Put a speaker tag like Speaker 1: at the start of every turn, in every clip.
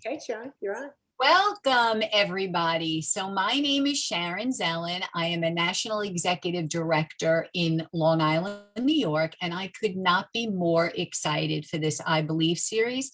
Speaker 1: Okay, Sharon, you're on.
Speaker 2: Welcome, everybody. So my name is Sharon Zelen. I am a National Executive Director in Long Island, New York, and I could not be more excited for this I Believe series.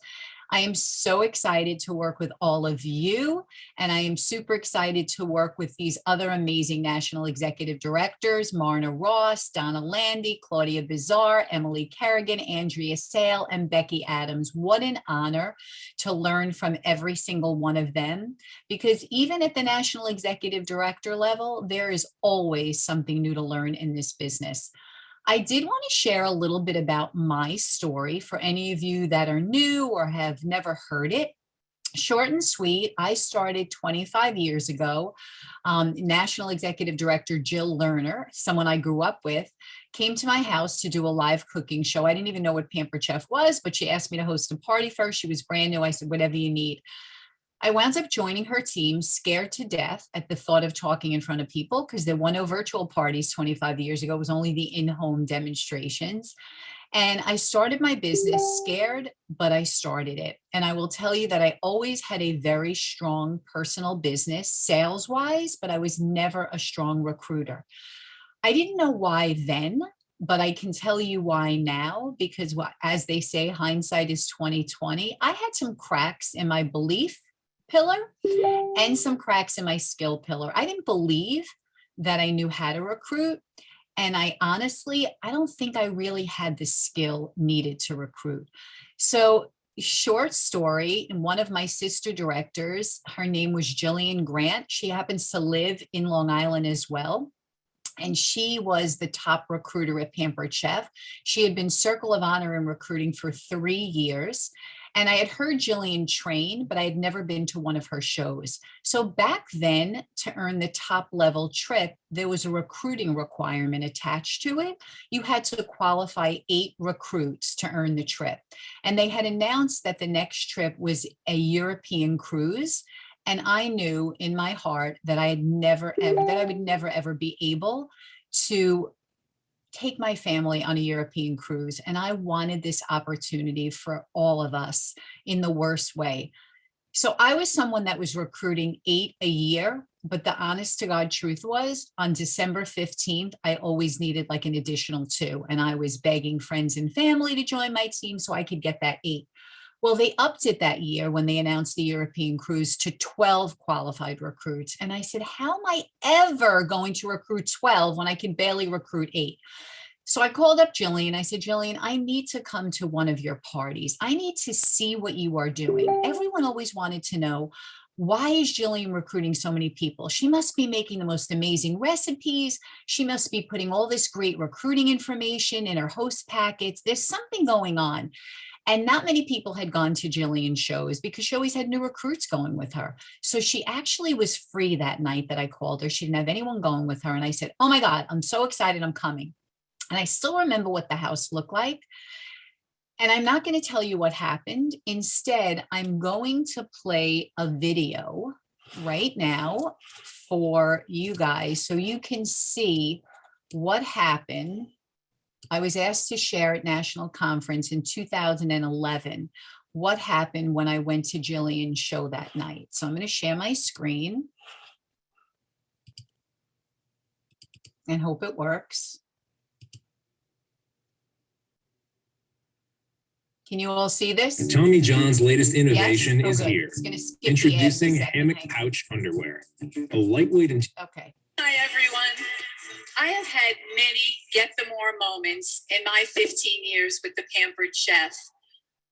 Speaker 2: I am so excited to work with all of you, and I am super excited to work with these other amazing National Executive Directors, Marna Ross, Donna Landy, Claudia Bizarre, Emily Kerrigan, Andrea Sale, and Becky Adams. What an honor to learn from every single one of them, because even at the National Executive Director level, there is always something new to learn in this business. I did want to share a little bit about my story for any of you that are new or have never heard it. Short and sweet, I started 25 years ago. National Executive Director Jill Lerner, someone I grew up with, came to my house to do a live cooking show. I didn't even know what Pampered Chef was, but she asked me to host a party first. She was brand new. I said, whatever you need. I wound up joining her team, scared to death at the thought of talking in front of people, because there were no virtual parties 25 years ago. It was only the in-home demonstrations. And I started my business scared, but I started it. And I will tell you that I always had a very strong personal business sales-wise, but I was never a strong recruiter. I didn't know why then, but I can tell you why now, because as they say, hindsight is 2020. I had some cracks in my belief pillar and some cracks in my skill pillar. I didn't believe that I knew how to recruit. And I don't think I really had the skill needed to recruit. So short story, one of my sister directors, her name was Jillian Grant. She happens to live in Long Island as well. And she was the top recruiter at Pampered Chef. She had been Circle of Honor in recruiting for 3 years. And I had heard Jillian train, but I had never been to one of her shows. So back then, to earn the top level trip, there was a recruiting requirement attached to it. You had to qualify 8 recruits to earn the trip. And they had announced that the next trip was a European cruise. And I knew in my heart that I would never ever be able to take my family on a European cruise. And I wanted this opportunity for all of us in the worst way. So I was someone that was recruiting 8 a year, but the honest to God truth was on December 15th, I always needed like an additional 2. And I was begging friends and family to join my team so I could get that 8. Well, they upped it that year when they announced the European cruise to 12 qualified recruits. And I said, how am I ever going to recruit 12 when I can barely recruit 8? So I called up Jillian. I said, Jillian, I need to come to one of your parties. I need to see what you are doing. Everyone always wanted to know, why is Jillian recruiting so many people? She must be making the most amazing recipes. She must be putting all this great recruiting information in her host packets. There's something going on. And not many people had gone to Jillian's shows because she always had new recruits going with her. So she actually was free that night that I called her. She didn't have anyone going with her. And I said, oh my God, I'm so excited, I'm coming. And I still remember what the house looked like. And I'm not going to tell you what happened. Instead, I'm going to play a video right now for you guys so you can see what happened. I was asked to share at National Conference in 2011 what happened when I went to Jillian's show that night. So I'm going to share my screen and hope it works. Can you all see this?
Speaker 3: And Tommy John's latest innovation is
Speaker 2: good.
Speaker 3: here.
Speaker 2: It's going to skip
Speaker 3: Introducing
Speaker 2: the ad for a second.
Speaker 3: hammock pouch underwear. A lightweight and
Speaker 2: okay.
Speaker 4: Hi, everyone. I have had many get the more moments in my 15 years with the Pampered Chef.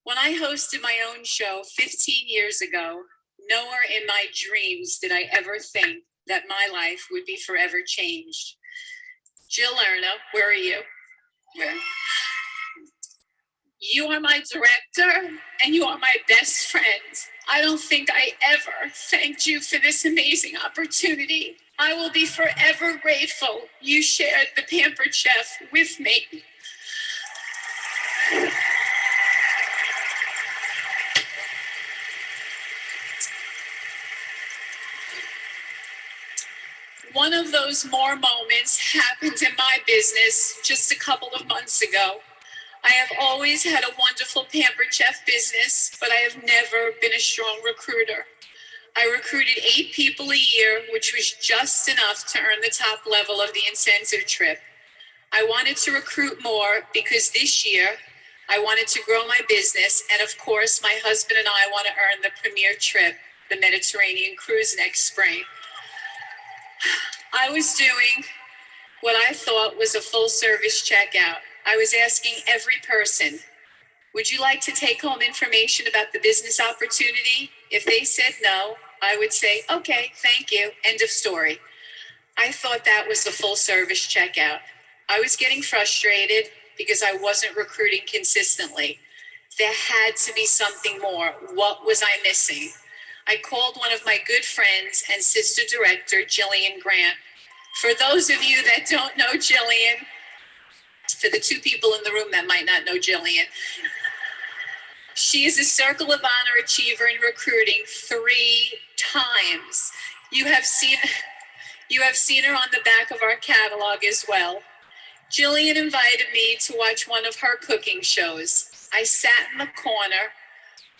Speaker 4: When I hosted my own show 15 years ago, nowhere in my dreams did I ever think that my life would be forever changed. Jill Lerner, where are you? Where? You are my director and you are my best friend. I don't think I ever thanked you for this amazing opportunity. I will be forever grateful you shared the Pampered Chef with me. One of those more moments happened in my business just a couple of months ago. I have always had a wonderful pampered chef business, but I have never been a strong recruiter. I recruited 8 people a year, which was just enough to earn the top level of the incentive trip. I wanted to recruit more because this year I wanted to grow my business. And of course, my husband and I want to earn the premier trip, the Mediterranean cruise next spring. I was doing what I thought was a full service checkout. I was asking every person, would you like to take home information about the business opportunity? If they said no, I would say, okay, thank you, end of story. I thought that was a full service checkout. I was getting frustrated because I wasn't recruiting consistently. There had to be something more. What was I missing? I called one of my good friends and sister director, Jillian Grant. For those of you that don't know Jillian, for the 2 people in the room that might not know Jillian, she is a Circle of Honor achiever in recruiting 3 times. You have seen her on the back of our catalog as well. Jillian invited me to watch one of her cooking shows. I sat in the corner,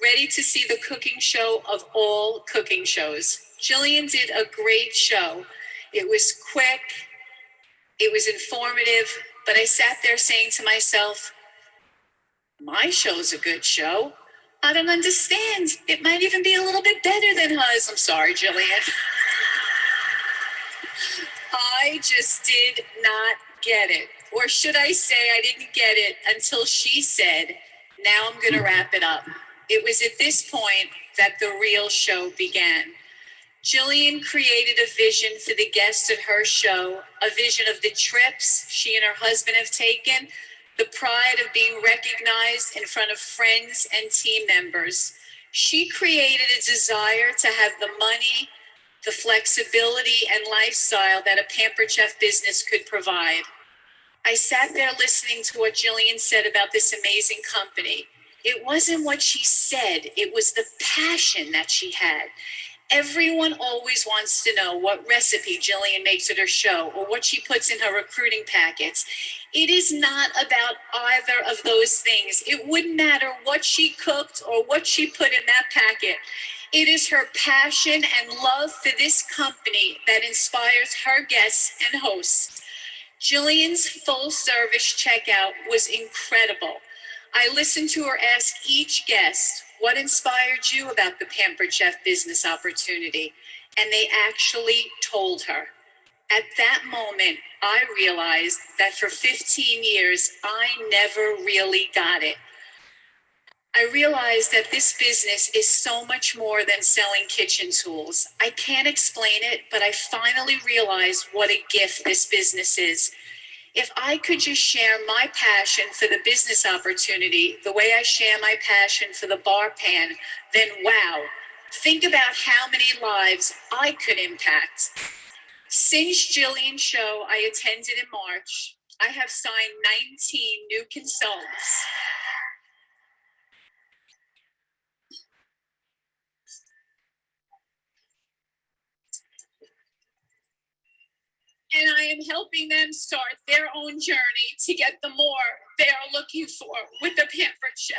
Speaker 4: ready to see the cooking show of all cooking shows. Jillian did a great show. It was quick, it was informative, but I sat there saying to myself, my show's a good show. I don't understand. It might even be a little bit better than hers. I'm sorry, Jillian. I just did not get it. Or should I say I didn't get it until she said, now I'm going to wrap it up. It was at this point that the real show began. Jillian created a vision for the guests at her show, a vision of the trips she and her husband have taken, the pride of being recognized in front of friends and team members. She created a desire to have the money, the flexibility and lifestyle that a pampered chef business could provide. I sat there listening to what Jillian said about this amazing company. It wasn't what she said, it was the passion that she had. Everyone always wants to know what recipe Jillian makes at her show or what she puts in her recruiting packets. It is not about either of those things. It wouldn't matter what she cooked or what she put in that packet. It is her passion and love for this company that inspires her guests and hosts. Jillian's full service checkout was incredible. I listened to her ask each guest, what inspired you about the Pampered Chef business opportunity? And they actually told her. At that moment, I realized that for 15 years, I never really got it. I realized that this business is so much more than selling kitchen tools. I can't explain it, but I finally realized what a gift this business is. If I could just share my passion for the business opportunity the way I share my passion for the bar pan, then wow, think about how many lives I could impact. Since Jillian's show I attended in March, I have signed 19 new consultants. And I am helping them start their own journey to get the more they are looking for with the Pampered Chef.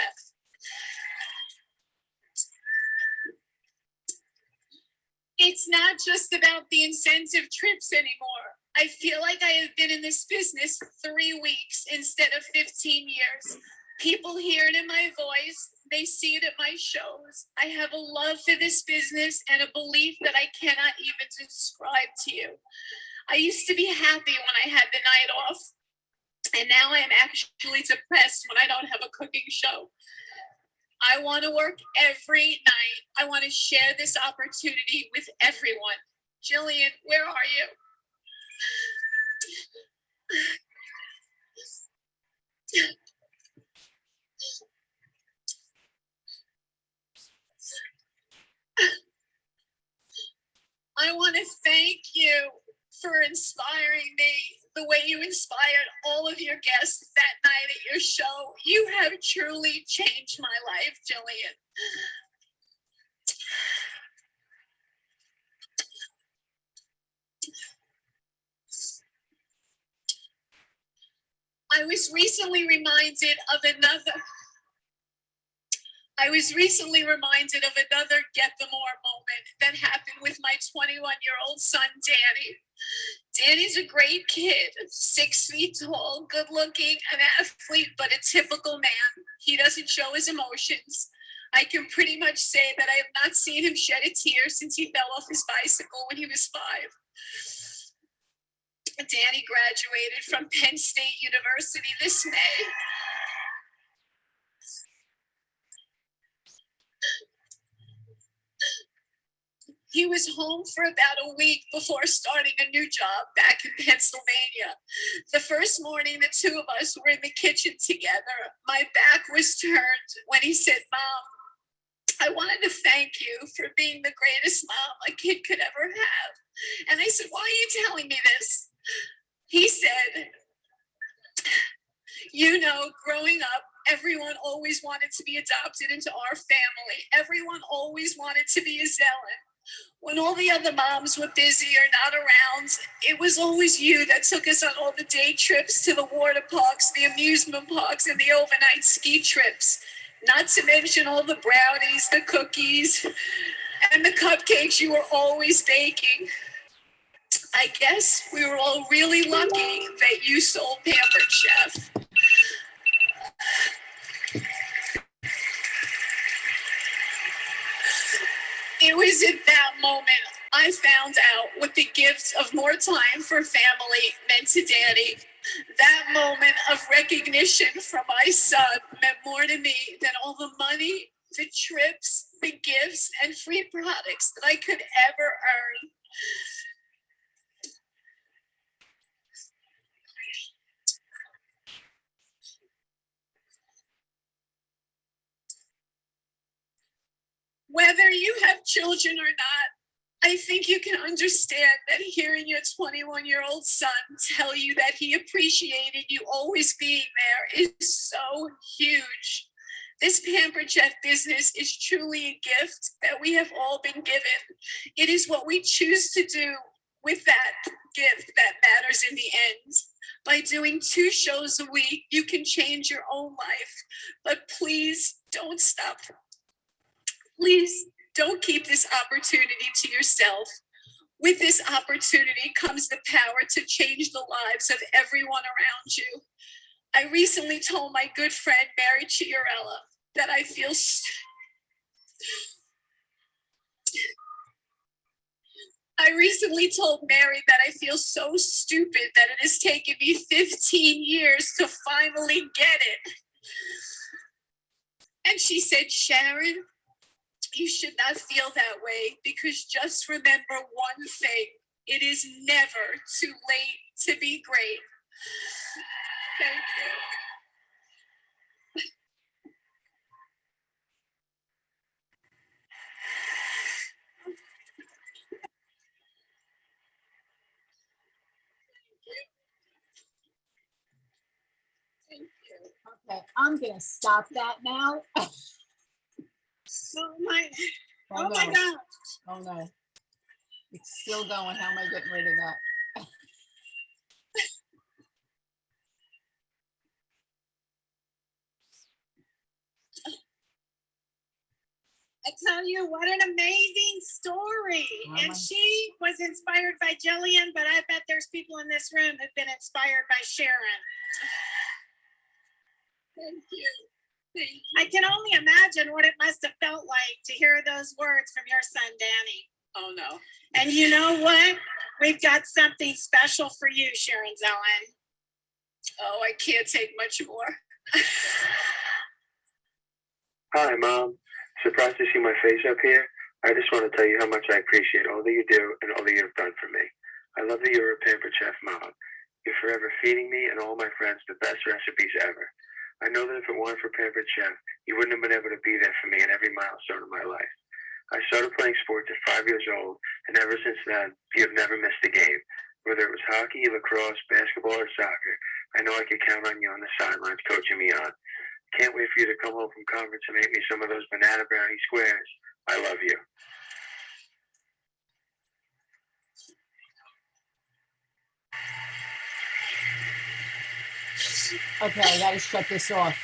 Speaker 4: It's not just about the incentive trips anymore. I feel like I have been in this business 3 weeks instead of 15 years. People hear it in my voice. They see it at my shows. I have a love for this business and a belief that I cannot even describe to you. I used to be happy when I had the night off, and now I am actually depressed when I don't have a cooking show. I want to work every night. I want to share this opportunity with everyone. Jillian, where are you? I want to thank you for inspiring me the way you inspired all of your guests that night at your show. You have truly changed my life, Jillian. I was recently reminded of another get the more moment that happened with my 21-year-old son, Danny. Danny's a great kid, 6 feet tall, good looking, an athlete, but a typical man. He doesn't show his emotions. I can pretty much say that I have not seen him shed a tear since he fell off his bicycle when he was 5. Danny graduated from Penn State University this May. He was home for about a week before starting a new job back in Pennsylvania. The first morning the two of us were in the kitchen together, my back was turned when he said, "Mom, I wanted to thank you for being the greatest mom a kid could ever have." And I said, "Why are you telling me this?" He said, "You know, growing up, everyone always wanted to be adopted into our family. Everyone always wanted to be a Zelen. When all the other moms were busy or not around, it was always you that took us on all the day trips to the water parks, the amusement parks, and the overnight ski trips. Not to mention all the brownies, the cookies, and the cupcakes you were always baking. I guess we were all really lucky that you sold Pampered Chef." It was at that moment I found out what the gift of more time for family meant to Danny. That moment of recognition from my son meant more to me than all the money, the trips, the gifts, and free products that I could ever earn. Whether you have children or not, I think you can understand that hearing your 21-year-old son tell you that he appreciated you always being there is so huge. This Pampered Chef business is truly a gift that we have all been given. It is what we choose to do with that gift that matters in the end. By doing 2 shows a week, you can change your own life. But please don't stop. Please don't keep this opportunity to yourself. With this opportunity comes the power to change the lives of everyone around you. I recently told my good friend, Mary Chiarella, that I feel so stupid that it has taken me 15 years to finally get it. And she said, "Sharon, you should not feel that way, because just remember one thing. It is never too late to be great." Thank you. Thank you.
Speaker 2: Okay, I'm gonna stop that now.
Speaker 4: Oh my,
Speaker 2: Oh,
Speaker 4: oh my
Speaker 2: no.
Speaker 4: God.
Speaker 2: Oh no. It's still going. How am I getting rid of that?
Speaker 4: I tell you, what an amazing story. And she was inspired by Jillian, but I bet there's people in this room who've been inspired by Sharon. Thank you. Thank you. I can only imagine what it must have felt like to hear those words from your son, Danny. Oh, no. And you know what? We've got something special for you, Sharon Zelen. Oh, I can't take much more.
Speaker 1: Hi, Mom. Surprised to see my face up here? I just want to tell you how much I appreciate all that you do and all that you've done for me. I love that you're a Pampered Chef, Mom. You're forever feeding me and all my friends the best recipes ever. I know that if it weren't for Pampered Chef, you wouldn't have been able to be there for me at every milestone of my life. I started playing sports at 5 years old, and ever since then, you have never missed a game. Whether it was hockey, lacrosse, basketball, or soccer, I know I could count on you on the sidelines coaching me on. Can't wait for you to come home from conference and make me some of those banana brownie squares. I love you.
Speaker 2: Okay, I gotta shut this off.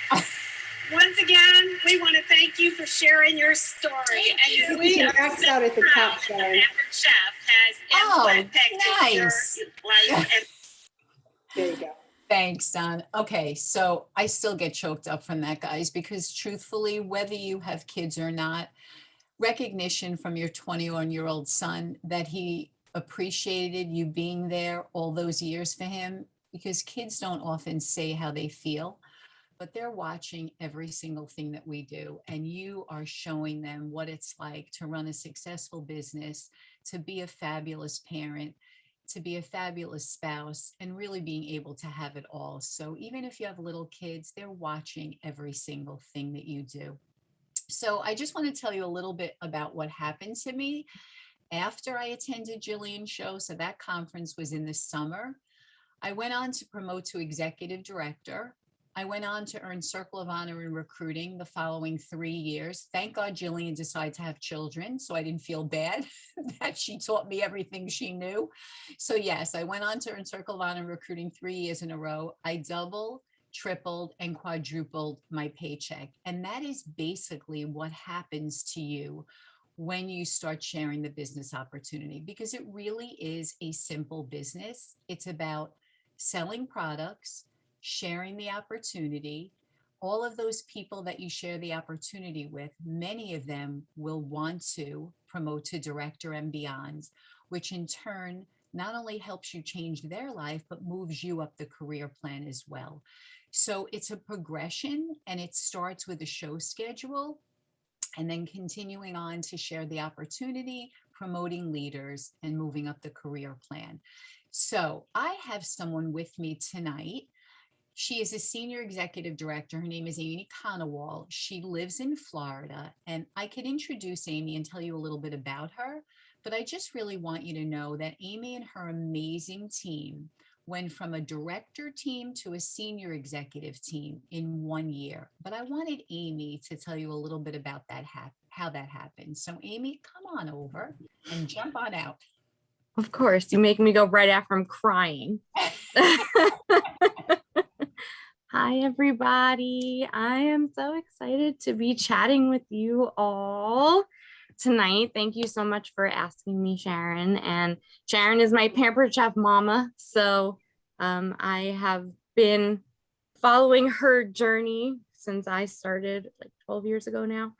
Speaker 5: Once again, we want to thank you for sharing your story. And we are
Speaker 6: Max out at the top,
Speaker 5: proud that the
Speaker 6: Sharon.
Speaker 5: Pampered Chef has
Speaker 2: Oh,
Speaker 5: impacted
Speaker 2: nice.
Speaker 5: your life. And
Speaker 6: There you go.
Speaker 2: Thanks, Don. Okay, so I still get choked up from that, guys, because truthfully, whether you have kids or not, recognition from your 21-year-old son that he appreciated you being there all those years for him, because kids don't often say how they feel, but they're watching every single thing that we do. And you are showing them what it's like to run a successful business, to be a fabulous parent, to be a fabulous spouse, and really being able to have it all. So even if you have little kids, they're watching every single thing that you do. So I just want to tell you a little bit about what happened to me after I attended Jillian's show. So that conference was in the summer. I went on to promote to executive director. I went on to earn Circle of Honor in recruiting the following 3 years. Thank God Jillian decided to have children, so I didn't feel bad that she taught me everything she knew. So yes, I went on to earn Circle of Honor in recruiting 3 years in a row. I doubled, tripled, and quadrupled my paycheck. And that is basically what happens to you when you start sharing the business opportunity, because it really is a simple business. It's about selling products, sharing the opportunity. All of those people that you share the opportunity with, many of them will want to promote to director and beyond, which in turn not only helps you change their life, but moves you up the career plan as well. So it's a progression, and it starts with a show schedule and then continuing on to share the opportunity, promoting leaders, and moving up the career plan. So I have someone with me tonight. She is a senior executive director. Her name is Amy Conowall. She lives in Florida, and I could introduce Amy and tell you a little bit about her, but I just really want you to know that Amy and her amazing team went from a director team to a senior executive team in 1 year. But I wanted Amy to tell you a little bit about that, how that happened. So Amy, come on over and jump on out.
Speaker 7: Of course, you make me go right after I'm crying. Hi, everybody. I am so excited to be chatting with you all tonight. Thank you so much for asking me, Sharon. And Sharon is my Pampered Chef mama. So I have been following her journey since I started like 12 years ago now,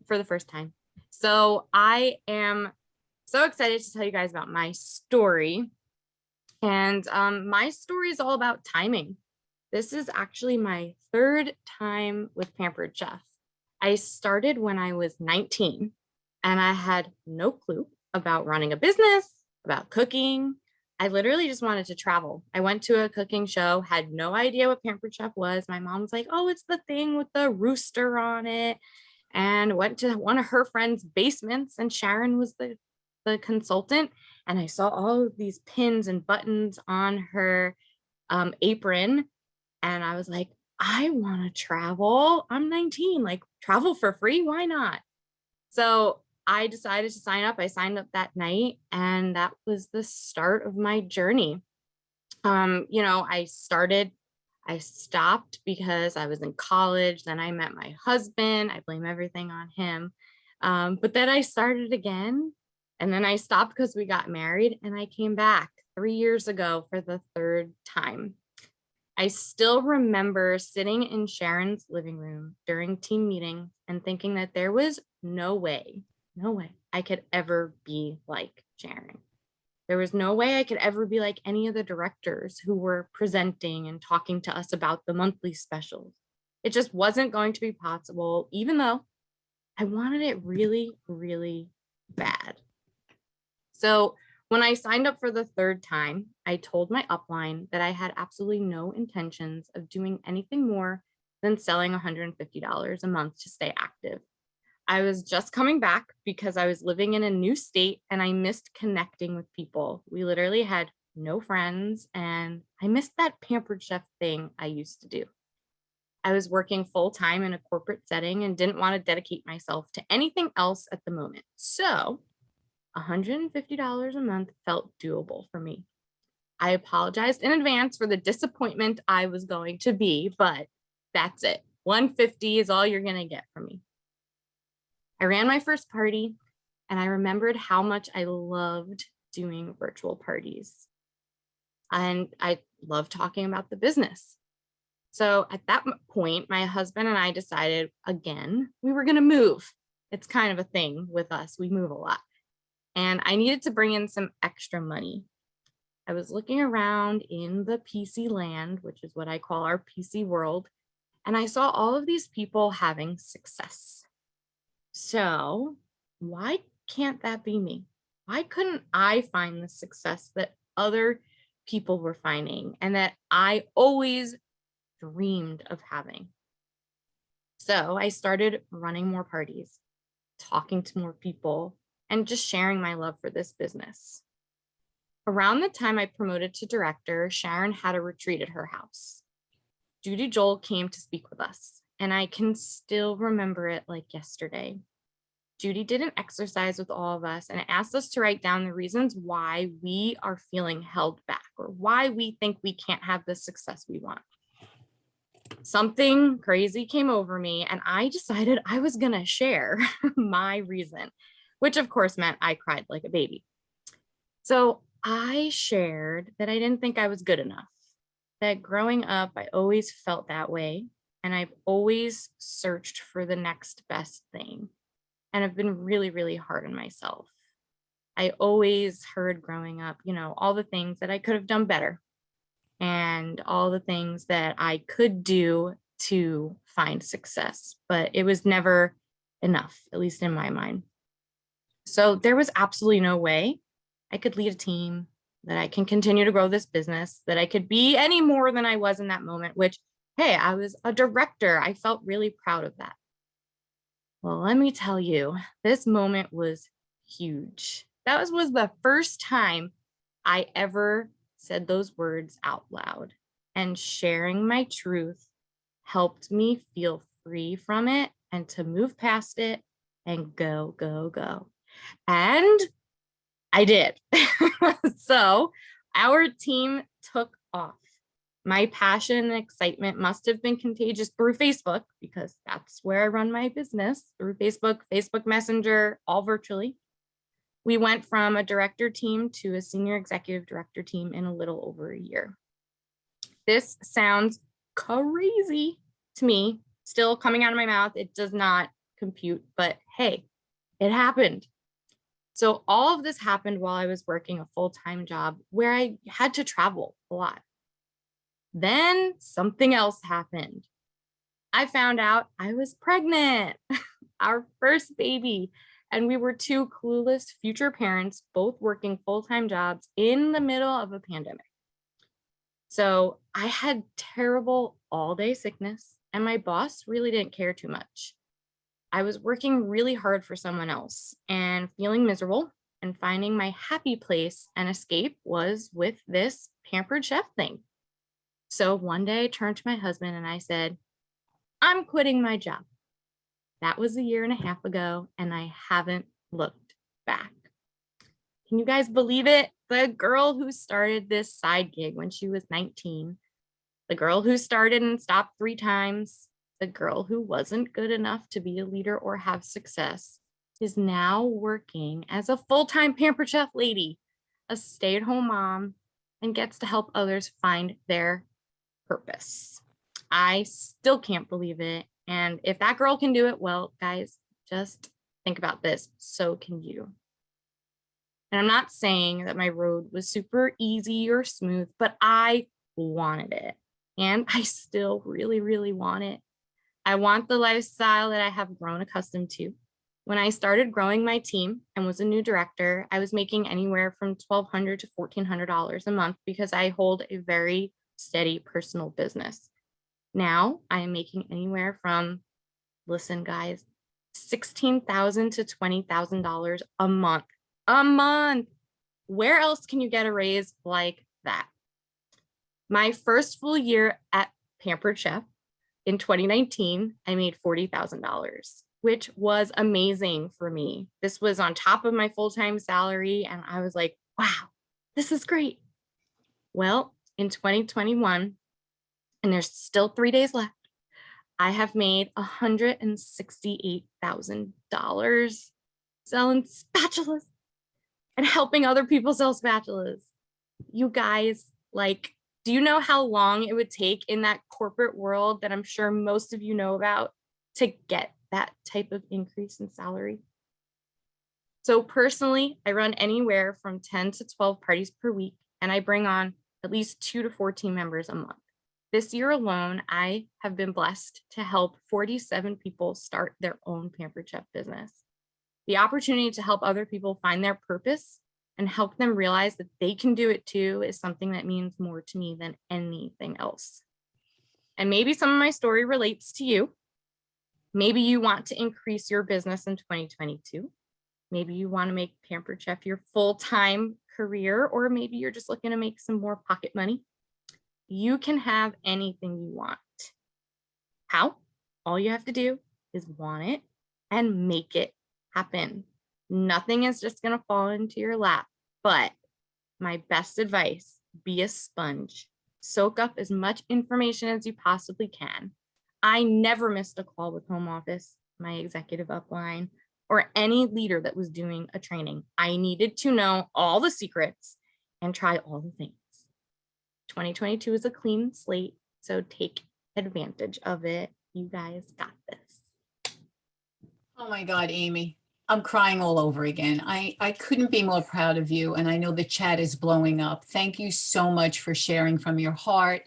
Speaker 7: for the first time. So I am so excited to tell you guys about my story. And my story is all about timing. This is actually my third time with Pampered Chef. I started when I was 19, and I had no clue about running a business, about cooking. I literally just wanted to travel. I went to a cooking show, had no idea what Pampered Chef was. My mom was like, oh, it's the thing with the rooster on it. And went to one of her friends' basements, and Sharon was the consultant. And I saw all of these pins and buttons on her apron. And I was like, I want to travel. I'm 19, like travel for free. Why not? So I decided to sign up. I signed up that night, and that was the start of my journey. I stopped because I was in college. Then I met my husband. I blame everything on him. But then I started again, and then I stopped because we got married, and I came back 3 years ago for the third time. I still remember sitting in Sharon's living room during team meeting and thinking that there was no way I could ever be like Sharon. There was no way I could ever be like any of the directors who were presenting and talking to us about the monthly specials. It just wasn't going to be possible, even though I wanted it really, really bad. So when I signed up for the third time, I told my upline that I had absolutely no intentions of doing anything more than selling $150 a month to stay active. I was just coming back because I was living in a new state and I missed connecting with people. We literally had no friends, and I missed that Pampered Chef thing I used to do. I was working full time in a corporate setting and didn't want to dedicate myself to anything else at the moment. So $150 a month felt doable for me. I apologized in advance for the disappointment I was going to be, but that's it. 150 is all you're going to get from me. I ran my first party and I remembered how much I loved doing virtual parties. And I love talking about the business. So at that point, my husband and I decided again, we were going to move. It's kind of a thing with us. We move a lot. And I needed to bring in some extra money. I was looking around in the PC land, which is what I call our PC world, and I saw all of these people having success. So why can't that be me? Why couldn't I find the success that other people were finding and that I always dreamed of having? So I started running more parties, talking to more people, and just sharing my love for this business. Around the time I promoted to director, Sharon had a retreat at her house. Judy Joel came to speak with us, and I can still remember it like yesterday. Judy did an exercise with all of us and asked us to write down the reasons why we are feeling held back or why we think we can't have the success we want. Something crazy came over me and I decided I was going to share my reason, which of course meant I cried like a baby. So I shared that I didn't think I was good enough, that growing up, I always felt that way. And I've always searched for the next best thing. And I've been really, really hard on myself. I always heard growing up, all the things that I could have done better and all the things that I could do to find success, but it was never enough, at least in my mind. So there was absolutely no way I could lead a team, that I can continue to grow this business, that I could be any more than I was in that moment, which, hey, I was a director. I felt really proud of that. Well, let me tell you, this moment was huge. That was the first time I ever said those words out loud, and sharing my truth helped me feel free from it and to move past it and go, go, go. And I did. So our team took off. My passion and excitement must have been contagious through Facebook, because that's where I run my business, through Facebook, Facebook Messenger, all virtually. We went from a director team to a senior executive director team in a little over a year. This sounds crazy to me, still coming out of my mouth. It does not compute, but hey, it happened. So all of this happened while I was working a full-time job where I had to travel a lot. Then something else happened. I found out I was pregnant, our first baby, and we were two clueless future parents, both working full-time jobs in the middle of a pandemic. So I had terrible all-day sickness, and my boss really didn't care too much. I was working really hard for someone else and feeling miserable, and finding my happy place and escape was with this pampered chef thing. So one day I turned to my husband and I said, I'm quitting my job. That was a year and a half ago, and I haven't looked back. Can you guys believe it? The girl who started this side gig when she was 19, the girl who started and stopped 3 times, the girl who wasn't good enough to be a leader or have success, is now working as a full-time pampered chef lady, a stay-at-home mom, and gets to help others find their purpose. I still can't believe it. And if that girl can do it, well, guys, just think about this. So can you. And I'm not saying that my road was super easy or smooth, but I wanted it. And I still really, really want it. I want the lifestyle that I have grown accustomed to. When I started growing my team and was a new director, I was making anywhere from $1,200 to $1,400 a month because I hold a very steady personal business. Now I am making anywhere from, listen guys, $16,000 to $20,000 a month. A month. Where else can you get a raise like that? My first full year at Pampered Chef in 2019, I made $40,000, which was amazing for me. This was on top of my full-time salary, and I was like, wow, this is great. Well, in 2021, and there's still 3 days left, I have made $168,000 selling spatulas and helping other people sell spatulas. You guys, like, do you know how long it would take in that corporate world that I'm sure most of you know about to get that type of increase in salary? So personally, I run anywhere from 10 to 12 parties per week, and I bring on at least 2 to 4 team members a month. This year alone, I have been blessed to help 47 people start their own Pampered Chef business. The opportunity to help other people find their purpose and help them realize that they can do it too is something that means more to me than anything else. And maybe some of my story relates to you. Maybe you want to increase your business in 2022. Maybe you want to make Pampered Chef your full-time career, or maybe you're just looking to make some more pocket money. You can have anything you want. How? All you have to do is want it and make it happen. Nothing is just going to fall into your lap, but my best advice, be a sponge. Soak up as much information as you possibly can. I never missed a call with home office, my executive upline, or any leader that was doing a training. I needed to know all the secrets and try all the things. 2022 is a clean slate, so take advantage of it. You guys got this.
Speaker 2: Oh my God, Amy, I'm crying all over again. I couldn't be more proud of you. And I know the chat is blowing up. Thank you so much for sharing from your heart.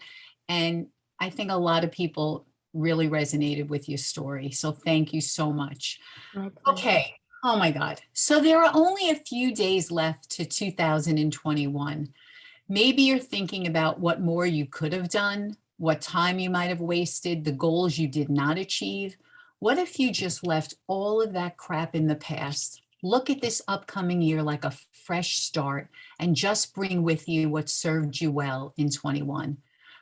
Speaker 2: And I think a lot of people really resonated with your story. So thank you so much. Okay. Oh my God. So there are only a few days left to 2021. Maybe you're thinking about what more you could have done, what time you might have wasted, the goals you did not achieve. What if you just left all of that crap in the past? Look at this upcoming year like a fresh start and just bring with you what served you well in 21.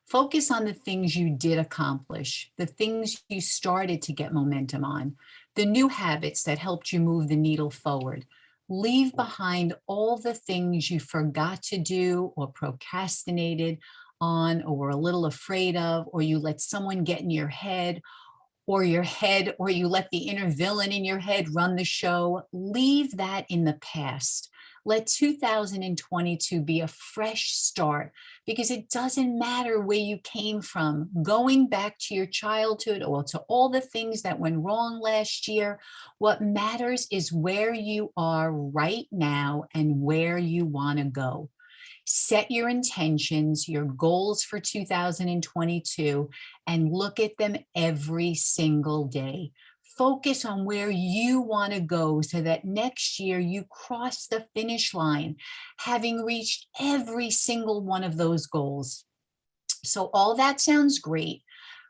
Speaker 2: Focus on the things you did accomplish, the things you started to get momentum on, the new habits that helped you move the needle forward. Leave behind all the things you forgot to do or procrastinated on or were a little afraid of, or you let someone get in your head, or you let the inner villain in your head run the show. Leave that in the past. Let 2022 be a fresh start, because it doesn't matter where you came from. Going back to your childhood or to all the things that went wrong last year, what matters is where you are right now and where you want to go. Set your intentions, your goals for 2022, and look at them every single day. Focus on where you want to go so that next year you cross the finish line, having reached every single one of those goals. So all that sounds great,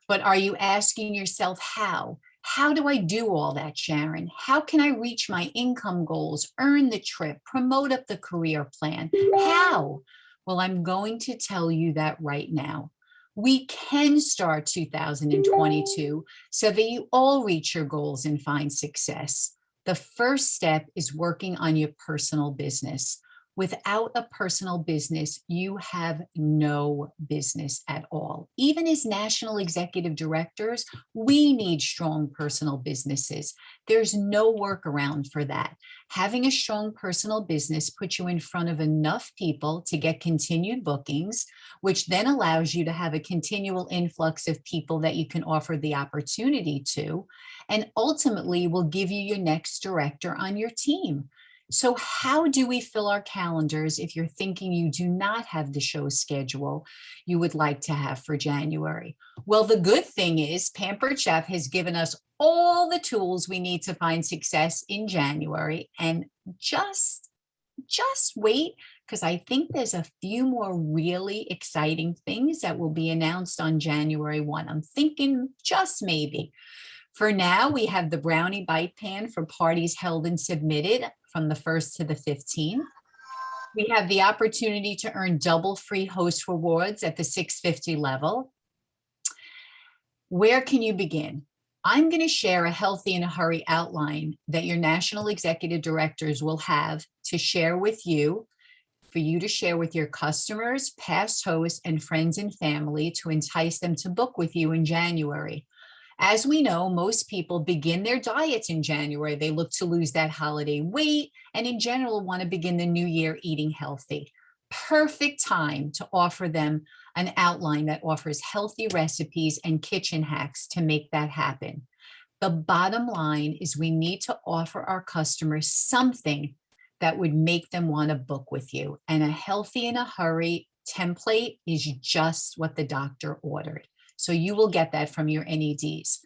Speaker 2: but are you asking yourself how? How do I do all that, Sharon? How can I reach my income goals, earn the trip, promote up the career plan? How? Well, I'm going to tell you that right now. We can start 2022 so that you all reach your goals and find success. The first step is working on your personal business. Without a personal business, you have no business at all. Even as national executive directors, we need strong personal businesses. There's no workaround for that. Having a strong personal business puts you in front of enough people to get continued bookings, which then allows you to have a continual influx of people that you can offer the opportunity to, and ultimately will give you your next director on your team. So how do we fill our calendars if you're thinking you do not have the show schedule you would like to have for January? Well, the good thing is Pampered Chef has given us all the tools we need to find success in January. And just wait, because I think there's a few more really exciting things that will be announced on January 1. I'm thinking just maybe. For now, we have the brownie bite pan for parties held and submitted from the 1st to the 15th. We have the opportunity to earn double free host rewards at the $650 level. Where can you begin? I'm going to share a healthy in a hurry outline that your national executive directors will have to share with you for you to share with your customers, past hosts, and friends and family to entice them to book with you in January. As we know, most people begin their diets in January. They look to lose that holiday weight and in general want to begin the new year eating healthy. Perfect time to offer them an outline that offers healthy recipes and kitchen hacks to make that happen. The bottom line is we need to offer our customers something that would make them want to book with you. And a healthy in a hurry template is just what the doctor ordered. So you will get that from your NEDs.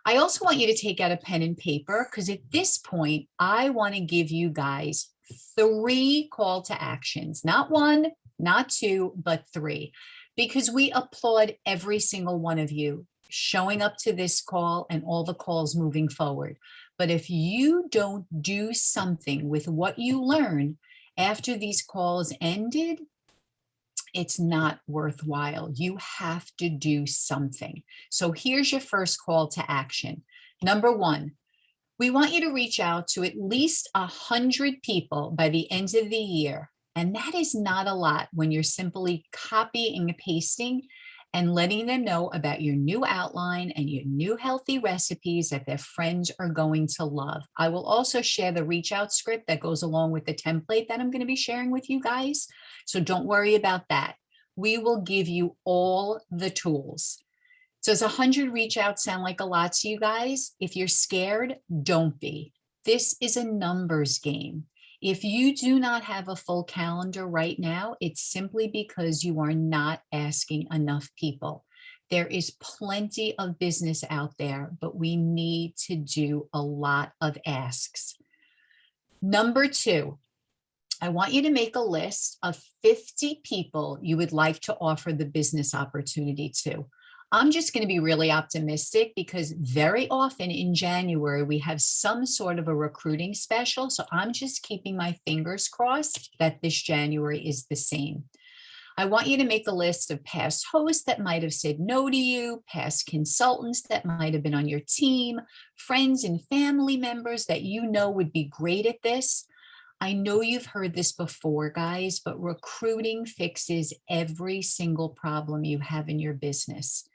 Speaker 2: I also want you to take out a pen and paper because at this point, I want to give you guys 3 call to actions, not 1, not 2, but 3, because we applaud every single one of you showing up to this call and all the calls moving forward. But if you don't do something with what you learned after these calls ended, it's not worthwhile. You have to do something. So here's your first call to action. Number 1, we want you to reach out to at least 100 people by the end of the year. And that is not a lot when you're simply copying and pasting and letting them know about your new outline and your new healthy recipes that their friends are going to love. I will also share the reach out script that goes along with the template that I'm going to be sharing with you guys. So don't worry about that. We will give you all the tools. Does 100 reach out sound like a lot to you guys? If you're scared, don't be. This is a numbers game. If you do not have a full calendar right now, it's simply because you are not asking enough people. There is plenty of business out there, but we need to do a lot of asks. Number 2, I want you to make a list of 50 people you would like to offer the business opportunity to. I'm just going to be really optimistic because very often in January, we have some sort of a recruiting special. So I'm just keeping my fingers crossed that this January is the same. I want you to make a list of past hosts that might have said no to you, past consultants that might have been on your team, friends and family members that you know would be great at this. I know you've heard this before, guys, but recruiting fixes every single problem you have in your business.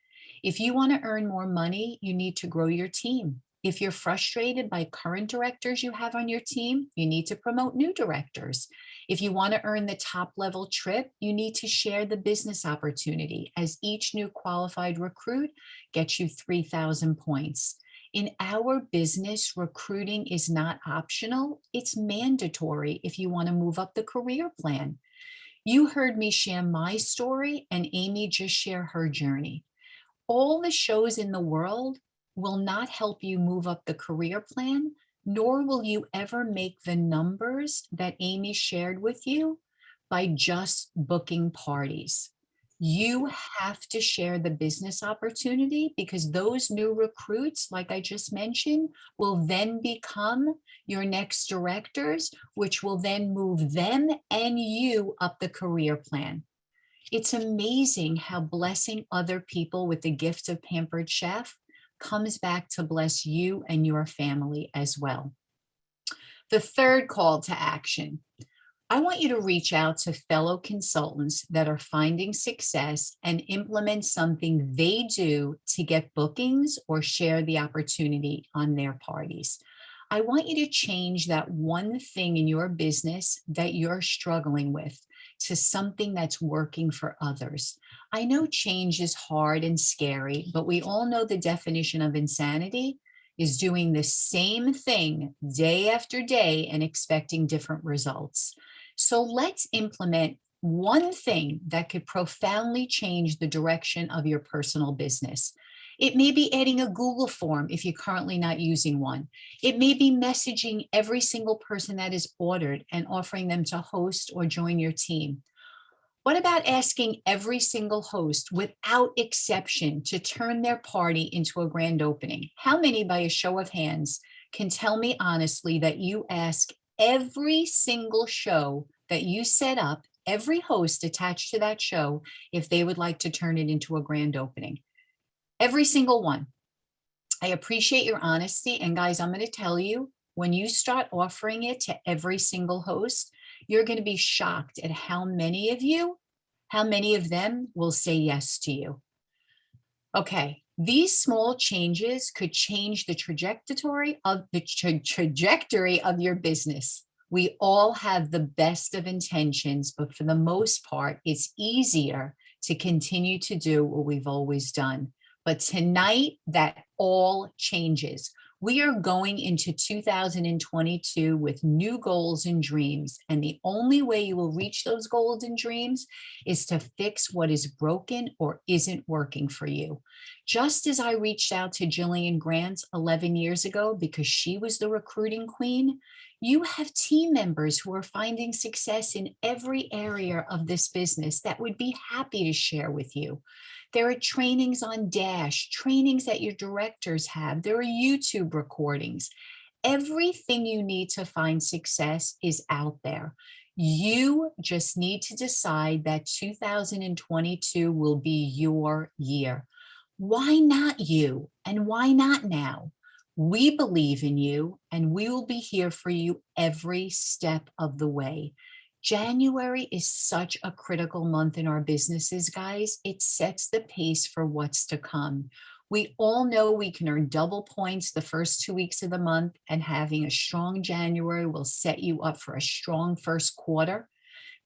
Speaker 2: If you want to earn more money, you need to grow your team. If you're frustrated by current directors you have on your team, you need to promote new directors. If you want to earn the top level trip, you need to share the business opportunity, as each new qualified recruit gets you 3,000 points. In our business, recruiting is not optional. It's mandatory if you want to move up the career plan. You heard me share my story and Amy just share her journey. All the shows in the world will not help you move up the career plan, nor will you ever make the numbers that Amy shared with you by just booking parties. You have to share the business opportunity because those new recruits, like I just mentioned, will then become your next directors, which will then move them and you up the career plan. It's amazing how blessing other people with the gift of Pampered Chef comes back to bless you and your family as well. The third call to action. I want you to reach out to fellow consultants that are finding success and implement something they do to get bookings or share the opportunity on their parties. I want you to change that one thing in your business that you're struggling with to something that's working for others. I know change is hard and scary, but we all know the definition of insanity is doing the same thing day after day and expecting different results. So let's implement one thing that could profoundly change the direction of your personal business. It may be adding a Google form if you're currently not using one. It may be messaging every single person that is ordered and offering them to host or join your team. What about asking every single host without exception to turn their party into a grand opening? How many, by a show of hands, can tell me honestly that you ask every single show that you set up, every host attached to that show, if they would like to turn it into a grand opening? Every single one. I appreciate your honesty. And guys, I'm going to tell you, when you start offering it to every single host, You're going to be shocked at how many of them will say yes to you. Okay, these small changes could change the trajectory of your business. We all have the best of intentions, but for the most part, it's easier to continue to do what we've always done. But tonight, that all changes. We are going into 2022 with new goals and dreams, and the only way you will reach those goals and dreams is to fix what is broken or isn't working for you. Just as I reached out to Jillian Grant 11 years ago because she was the recruiting queen, you have team members who are finding success in every area of this business that would be happy to share with you. There are trainings on Dash, trainings that your directors have. There are YouTube recordings. Everything you need to find success is out there. You just need to decide that 2022 will be your year. Why not you? And why not now? We believe in you, and we will be here for you every step of the way. January is such a critical month in our businesses, guys. It sets the pace for what's to come. We all know we can earn double points the first 2 weeks of the month, and having a strong January will set you up for a strong first quarter.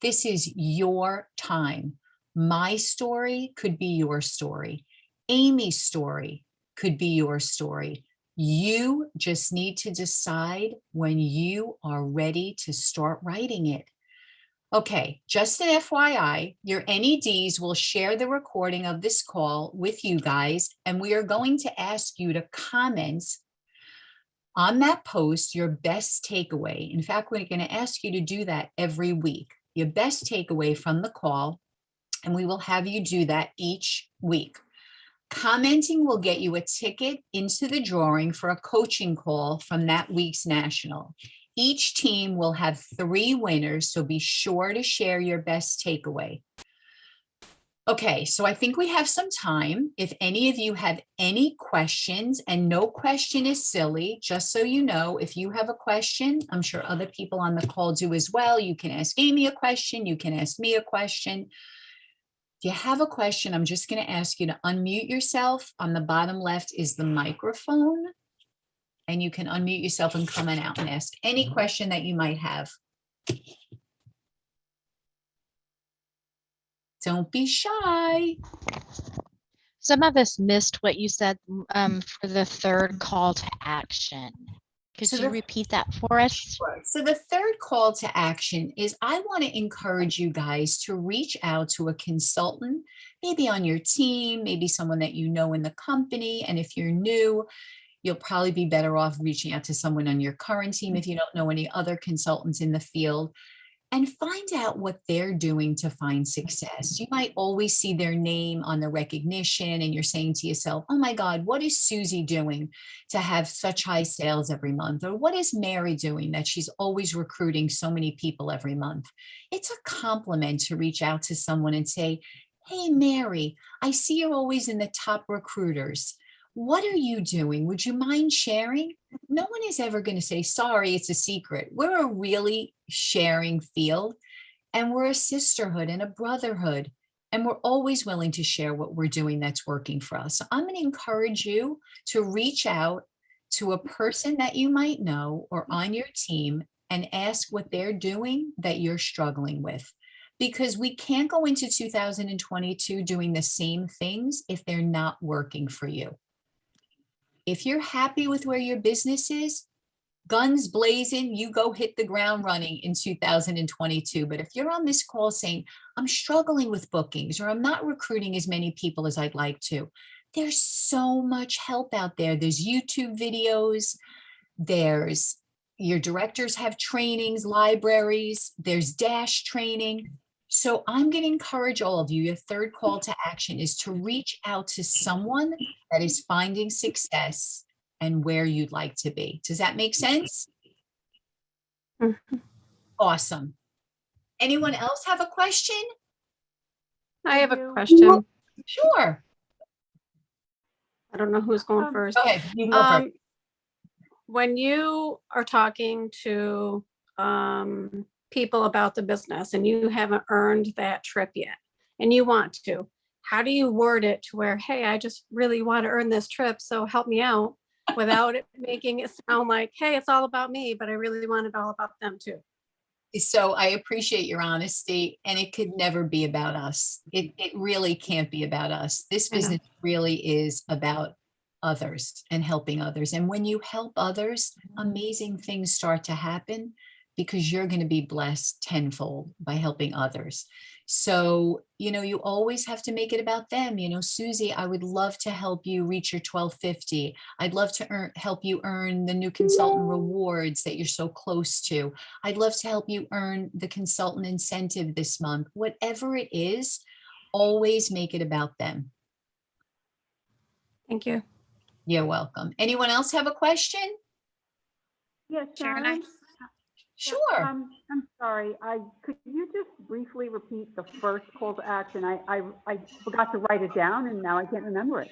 Speaker 2: This is your time. My story could be your story. Amy's story could be your story. You just need to decide when you are ready to start writing it. Okay, just an FYI, your NEDs will share the recording of this call with you guys, and we are going to ask you to comment on that post your best takeaway. In fact, we're going to ask you to do that every week, your best takeaway from the call, and we will have you do that each week. Commenting will get you a ticket into the drawing for a coaching call from that week's national. Each team will have 3 winners, so be sure to share your best takeaway. Okay, so I think we have some time. If any of you have any questions, and no question is silly, just so you know, if you have a question, I'm sure other people on the call do as well. You can ask Amy a question, you can ask me a question. If you have a question, I'm just going to ask you to unmute yourself. On the bottom left is the microphone, and you can unmute yourself and come on out and ask any question that you might have. Don't be shy.
Speaker 8: Some of us missed what you said for the third call to action. Could you repeat that for us?
Speaker 2: So the third call to action is I want to encourage you guys to reach out to a consultant, maybe on your team, maybe someone that you know in the company. And if you're new, you'll probably be better off reaching out to someone on your current team if you don't know any other consultants in the field, and find out what they're doing to find success. You might always see their name on the recognition and you're saying to yourself, oh my God, what is Susie doing to have such high sales every month? Or what is Mary doing that she's always recruiting so many people every month? It's a compliment to reach out to someone and say, hey, Mary, I see you're always in the top recruiters. What are you doing? Would you mind sharing? No one is ever going to say, sorry, it's a secret. We're a really sharing field, and we're a sisterhood and a brotherhood, and we're always willing to share what we're doing that's working for us. So I'm going to encourage you to reach out to a person that you might know or on your team and ask what they're doing that you're struggling with. Because we can't go into 2022 doing the same things if they're not working for you. If you're happy with where your business is, guns blazing, you go hit the ground running in 2022. But if you're on this call saying, I'm struggling with bookings, or I'm not recruiting as many people as I'd like to, there's so much help out there. There's YouTube videos, there's your directors have trainings, libraries, there's Dash training. So I'm going to encourage all of you, your third call to action is to reach out to someone that is finding success and where you'd like to be. Does that make sense?
Speaker 6: Mhm.
Speaker 2: Awesome. Anyone else have a question?
Speaker 6: I have a question.
Speaker 2: Sure.
Speaker 6: I don't know who's going first.
Speaker 2: Go ahead. You can go first.
Speaker 6: When you are talking to people about the business and you haven't earned that trip yet and you want to, how do you word it to where, hey, I just really want to earn this trip, so help me out, without it making it sound like, hey, it's all about me, but I really want it all about them too.
Speaker 2: So I appreciate your honesty, and it could never be about us. It really can't be about us. This
Speaker 6: I know.
Speaker 2: business really is about others and helping others. And when you help others, amazing things start to happen because you're going to be blessed tenfold by helping others. So, you always have to make it about them. Susie, I would love to help you reach your 1250. I'd love to help you earn the new consultant rewards that you're so close to. I'd love to help you earn the consultant incentive this month. Whatever it is, always make it about them.
Speaker 6: Thank you.
Speaker 2: You're welcome. Anyone else have a question?
Speaker 9: Yes,
Speaker 7: Sharon,
Speaker 9: Sharon.
Speaker 2: Sure.
Speaker 9: I'm sorry. Could you just briefly repeat the first call to action? I forgot to write it down and now I can't remember it.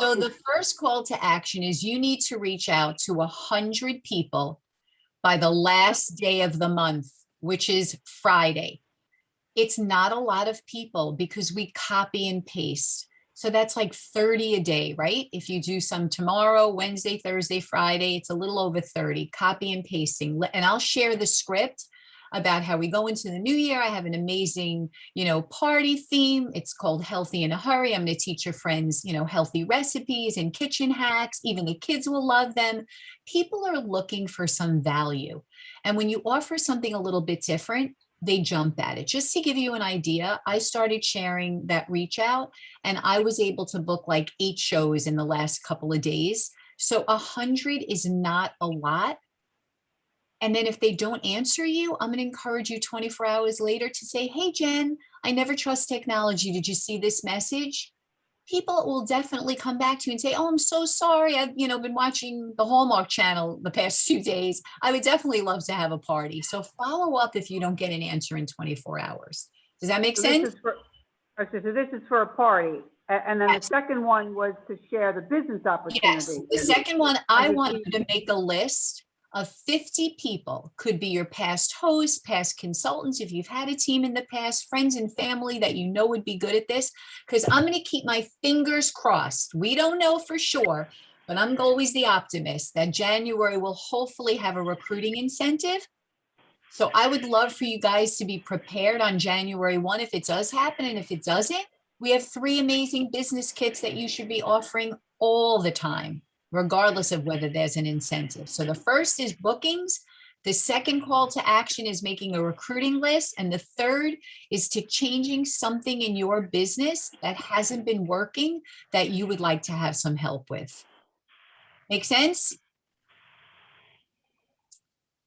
Speaker 2: So the first call to action is you need to reach out to 100 people by the last day of the month, which is Friday. It's not a lot of people because we copy and paste. So that's like 30 a day, right? If you do some tomorrow, Wednesday, Thursday, Friday, it's a little over 30, copy and pasting. And I'll share the script about how we go into the new year. I have an amazing, party theme. It's called Healthy in a Hurry. I'm going to teach your friends, healthy recipes and kitchen hacks. Even the kids will love them. People are looking for some value. And when you offer something a little bit different, they jump at it. Just to give you an idea, I started sharing that reach out and I was able to book like 8 shows in the last couple of days. So 100 is not a lot. And then if they don't answer you, I'm going to encourage you 24 hours later to say, hey, Jen, I never trust technology. Did you see this message? People will definitely come back to you and say, oh, I'm so sorry. I've, been watching the Hallmark Channel the past few days. I would definitely love to have a party. So follow up if you don't get an answer in 24 hours. Does that make sense?
Speaker 9: So this is for a party. And then the second one was to share the business opportunity.
Speaker 2: Yes, the second one, I want you to make a list of 50 people. Could be your past hosts, past consultants, if you've had a team in the past, friends and family that would be good at this, because I'm going to keep my fingers crossed. We don't know for sure, but I'm always the optimist that January will hopefully have a recruiting incentive. So I would love for you guys to be prepared on January 1 if it does happen. And if it doesn't, we have 3 amazing business kits that you should be offering all the time, regardless of whether there's an incentive. So the first is bookings. The second call to action is making a recruiting list. And the third is to changing something in your business that hasn't been working that you would like to have some help with. Make sense?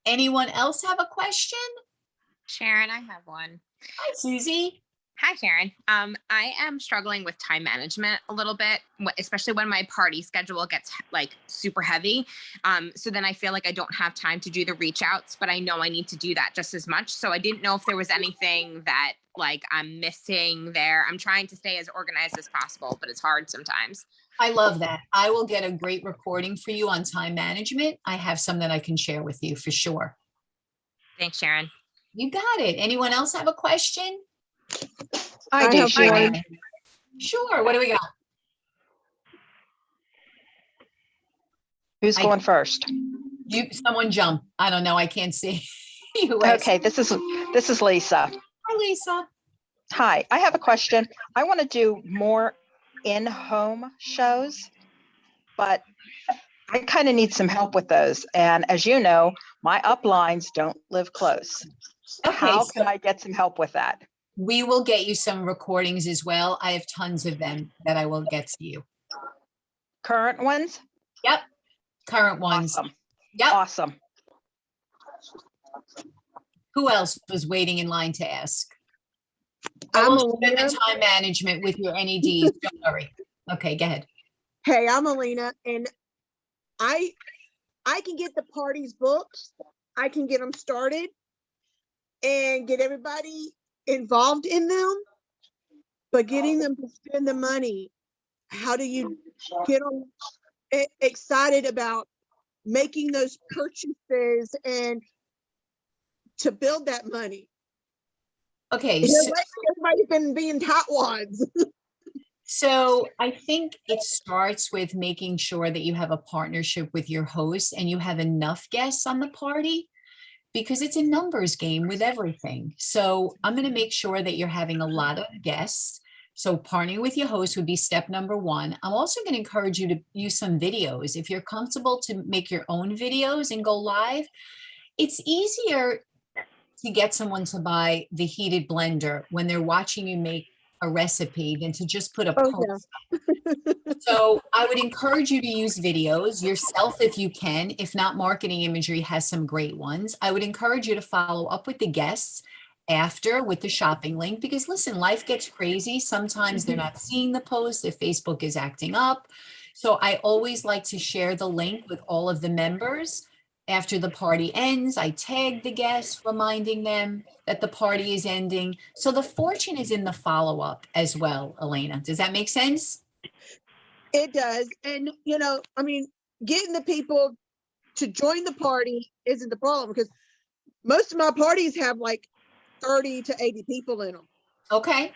Speaker 2: Anyone else have a question?
Speaker 10: Sharon, I have one.
Speaker 2: Hi, Susie.
Speaker 10: Hi, Sharon. I am struggling with time management a little bit, especially when my party schedule gets like super heavy. So then I feel like I don't have time to do the reach outs, but I know I need to do that just as much. So I didn't know if there was anything that like I'm missing there. I'm trying to stay as organized as possible, but it's hard sometimes.
Speaker 2: I love that. I will get a great recording for you on time management. I have some that I can share with you for sure.
Speaker 10: Thanks, Sharon.
Speaker 2: You got it. Anyone else have a question?
Speaker 11: I do, Sharon.
Speaker 2: Sure. What do we got?
Speaker 11: Who's going first?
Speaker 2: Someone jump. I don't know. I can't see.
Speaker 11: Okay, this is Lisa.
Speaker 2: Hi, Lisa.
Speaker 11: Hi, I have a question. I want to do more in-home shows, but I kind of need some help with those. And as you know, my uplines don't live close.
Speaker 2: Okay,
Speaker 11: how can I get some help with that?
Speaker 2: We will get you some recordings as well. I have tons of them that I will get to you.
Speaker 11: Current ones?
Speaker 2: Yep. Current ones.
Speaker 11: Awesome.
Speaker 2: Yep.
Speaker 11: Awesome.
Speaker 2: Who else was waiting in line to ask?
Speaker 12: I'm
Speaker 2: I will share
Speaker 12: Alina.
Speaker 2: the time management with your NEDs. Don't worry. Okay, go ahead.
Speaker 12: Hey, I'm Alina, and I can get the parties booked. I can get them started and get everybody involved in them, but getting them to spend the money, how do you get them excited about making those purchases and to build that money.
Speaker 2: Okay,
Speaker 12: Everybody's been being tightwads.
Speaker 2: so I think it starts with making sure that you have a partnership with your host and you have enough guests on the party, because it's a numbers game with everything. So I'm going to make sure that you're having a lot of guests. So partnering with your host would be step number one. I'm also going to encourage you to use some videos. If you're comfortable to make your own videos and go live, it's easier to get someone to buy the heated blender when they're watching you make a recipe than to just put a post. So I would encourage you to use videos yourself if you can. If not, Marketing Imagery has some great ones. I would encourage you to follow up with the guests after with the shopping link, because listen, life gets crazy. Sometimes they're not seeing the post if Facebook is acting up. So I always like to share the link with all of the members. After the party ends, I tag the guests, reminding them that the party is ending. So the fortune is in the follow-up as well, Elena. Does that make sense?
Speaker 12: It does. And, you know, I mean, getting the people to join the party isn't the problem, because most of my parties have like 30 to 80 people in them.
Speaker 2: Okay.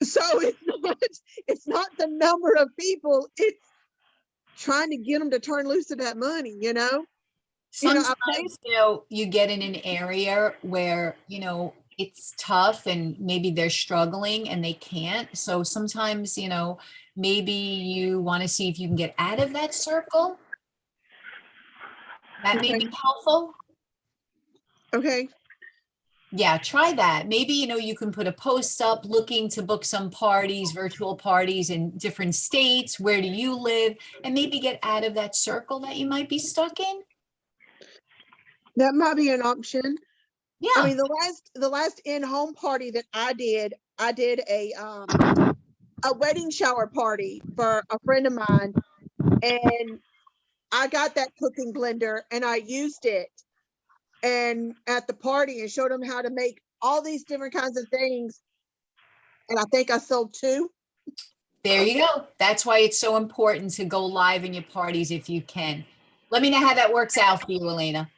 Speaker 12: So it's not the number of people, it's trying to get them to turn loose of that money, you know?
Speaker 2: Sometimes, you get in an area where, it's tough and maybe they're struggling and they can't. So sometimes, maybe you want to see if you can get out of that circle. That may be helpful.
Speaker 12: Okay.
Speaker 2: Yeah, try that. Maybe, you can put a post up looking to book some parties, virtual parties in different states. Where do you live? And maybe get out of that circle that you might be stuck in.
Speaker 12: That might be an option.
Speaker 2: Yeah.
Speaker 12: I mean, the last in-home party that I did a wedding shower party for a friend of mine, and I got that cooking blender and I used it and at the party and showed them how to make all these different kinds of things. And I think I sold 2.
Speaker 2: There you go. That's why it's so important to go live in your parties if you can. Let me know how that works out for you, Elena.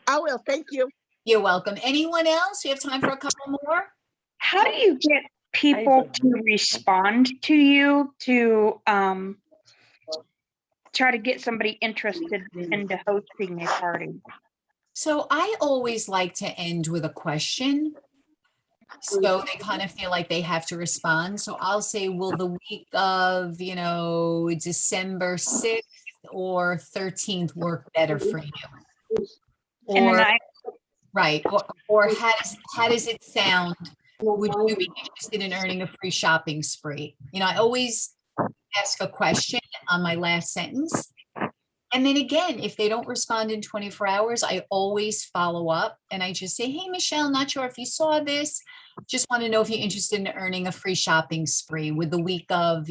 Speaker 12: I will. Thank you.
Speaker 2: You're welcome. Anyone else? We have time for a couple more.
Speaker 13: How do you get people to respond to you to try to get somebody interested into hosting a party?
Speaker 2: So I always like to end with a question. So they kind of feel like they have to respond. So I'll say, will the week of, December 6th or 13th work better for you? Or, right. Or how does it sound? Would you be interested in earning a free shopping spree? I always ask a question on my last sentence. And then again, if they don't respond in 24 hours, I always follow up and I just say, hey, Michelle, not sure if you saw this. Just want to know if you're interested in earning a free shopping spree. Would the week of,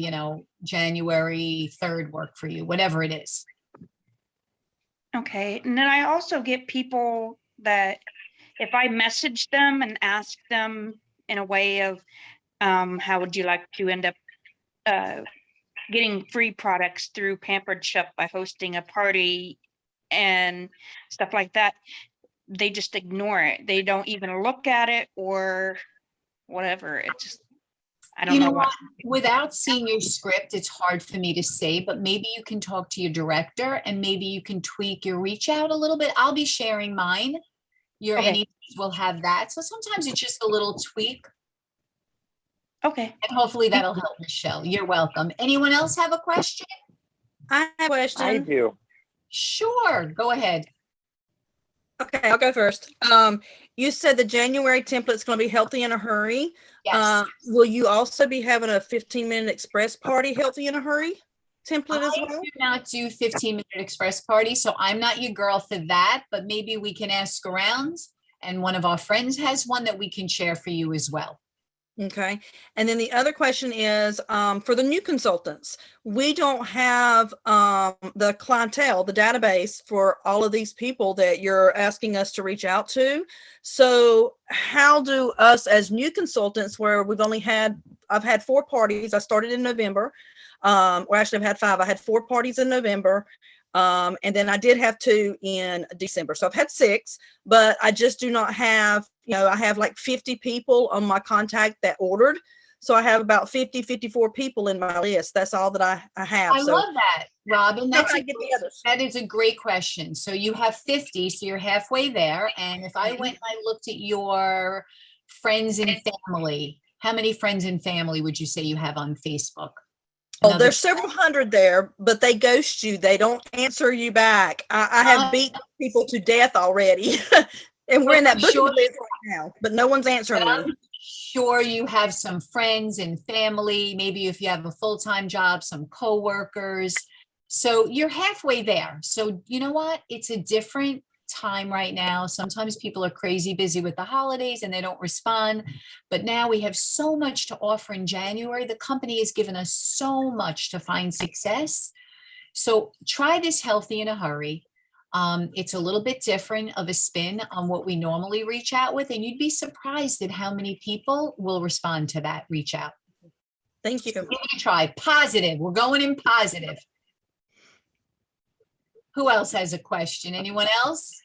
Speaker 2: January 3rd work for you, whatever it is.
Speaker 13: Okay. And then I also get people that if I message them and ask them in a way of how would you like to end up getting free products through Pampered Chef by hosting a party and stuff like that, they just ignore it. They don't even look at it or whatever. It just, I don't know what.
Speaker 2: Without seeing your script, it's hard for me to say, but maybe you can talk to your director and maybe you can tweak your reach out a little bit. I'll be sharing mine. Your NEPs will have that. So sometimes it's just a little tweak.
Speaker 13: Okay.
Speaker 2: And hopefully that'll help, Michelle. You're welcome. Anyone else have a question?
Speaker 14: I have a question.
Speaker 15: I do.
Speaker 2: Sure. Go ahead.
Speaker 14: Okay, I'll go first. You said the January template's going to be Healthy in a Hurry.
Speaker 2: Yes.
Speaker 14: Will you also be having a 15-minute express party, Healthy in a Hurry template as well?
Speaker 2: I do not do 15-minute express party, so I'm not your girl for that, but maybe we can ask around and one of our friends has one that we can share for you as well.
Speaker 14: Okay. And then the other question is for the new consultants, we don't have the clientele, the database for all of these people that you're asking us to reach out to. So how do us as new consultants, where I've had 4 parties. I started in November. Or actually I've had 5. I had 4 parties in November. And then I did have 2 in December. So I've had 6, but I just do not have, I have like 50 people on my contact that ordered. So I have about 50, 54 people in my list. That's all that I have.
Speaker 2: I
Speaker 14: So
Speaker 2: love that, Robin.
Speaker 14: how can I get the others?
Speaker 2: That is a great question. So you have 50, so you're halfway there. And if I went and I looked at your friends and family, how many friends and family would you say you have on Facebook?
Speaker 14: Oh, there's several hundred there, but they ghost you. They don't answer you back. I have beat people to death already. And we're in that booking list right now, but no one's answering me.
Speaker 2: Sure, you have some friends and family, maybe if you have a full-time job, some coworkers. So you're halfway there. So you know what? It's a different time right now. Sometimes people are crazy busy with the holidays and they don't respond. But now we have so much to offer in January. The company has given us so much to find success. So try this healthy in a hurry. It's a little bit different of a spin on what we normally reach out with, and you'd be surprised at how many people will respond to that reach out.
Speaker 14: Thank you.
Speaker 2: So give it a try. Positive. We're going in positive. Who else has a question? Anyone else?